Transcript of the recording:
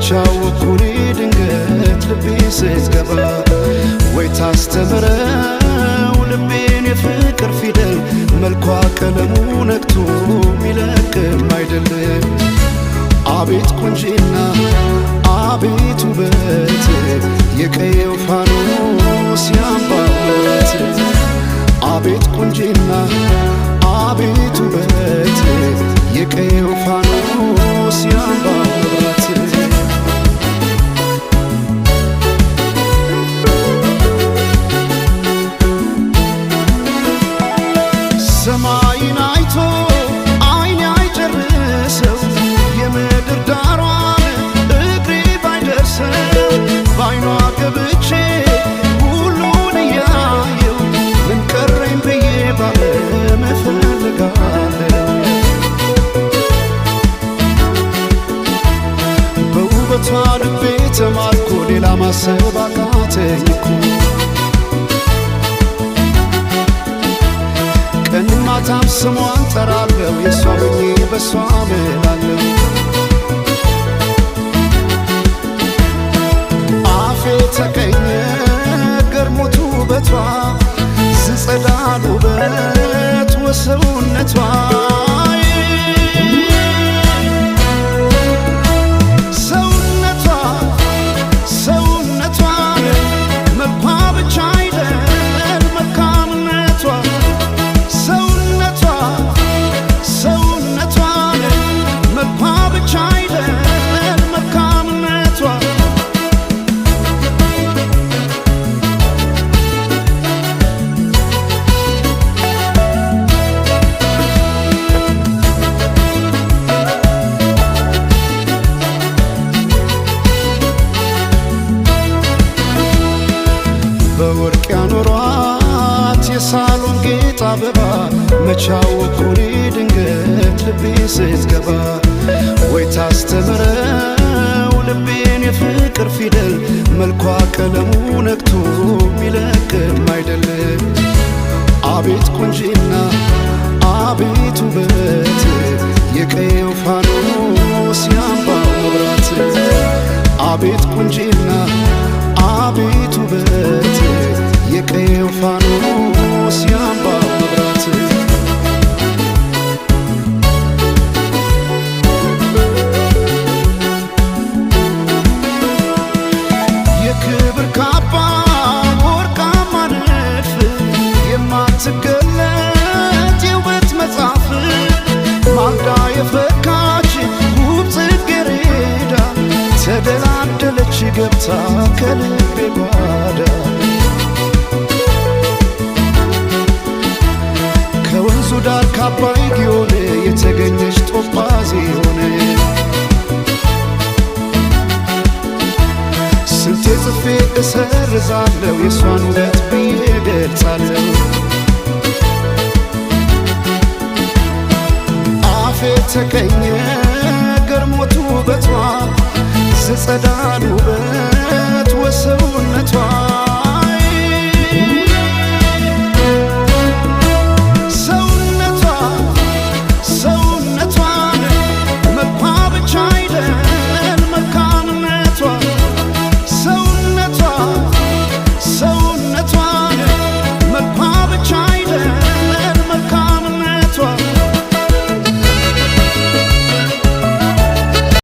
መቻወኩኒ ድንገት ልቤ ስትገባ ወይ ታስተምረው ልቤን የፍቅር ፊደል መልኳ ቀለሙ ነክቶ ሚለቅም አይደለም። አቤት ቁንጂና አቤት ውበት የቀየው ፋኖስ ያምባበት አቤት ቁንጂና አቤት ውበት የቀየው ፋኖስ ያምባበት ሰማይን አይቶ አይኔ አይጨርሰው የምድር ዳሯን እግሬ ባይደርሰው ባይኗ ገብቼ ሁሉን እያየው ምን ቀረኝ ብዬ ባለም እፈልጋለሁ። በውበቷ ልቤ ተማርኮ ሌላ ማሰብ አቃተኝ እኮ ቀንም ማታም ስሟን ጠራለሁ የሷ ሆኜ በሷ እምላለሁ። አፌ ተቀኘ ገርሞት ውበቷ ዝጸዳል ውበት ወሰውነቷ በወርቅ ያኖሯት የሳሎን ጌጥ አበባ መቻወኩኒ ድንገት ልቤ ስትገባ ወይ ታስተምረው ልቤን የፍቅር ፊደል መልኳ ቀለሙ ነክቶ ሚለቅም አይደለም። አቤት ቁንጂና አቤት ውበት የቀየው ፋኖስ ያምባው መብራት አቤት ቁንጂና አቤት ውበት የቀየው ፋኖስ ያምባው መብራት የክብር ካባ ወርቃማ ንድፍ የማትገለጥ የውበት መጽሐፍ ማልዳ የፈካች ውብ ጽጌረዳ ተደላደለች ገብታ ከልቤ ጓዳ ከወንዙ ዳር ካባይ ጊዮን የተገኘች ጦጳዝ ሆነ ስንቴ ጽፌ እሰርዛለሁ የሷን ውበት ብዬ ገልጻለሁ። አፌ ተቀኘ ገርሞት ውበቷ ዝጸዳል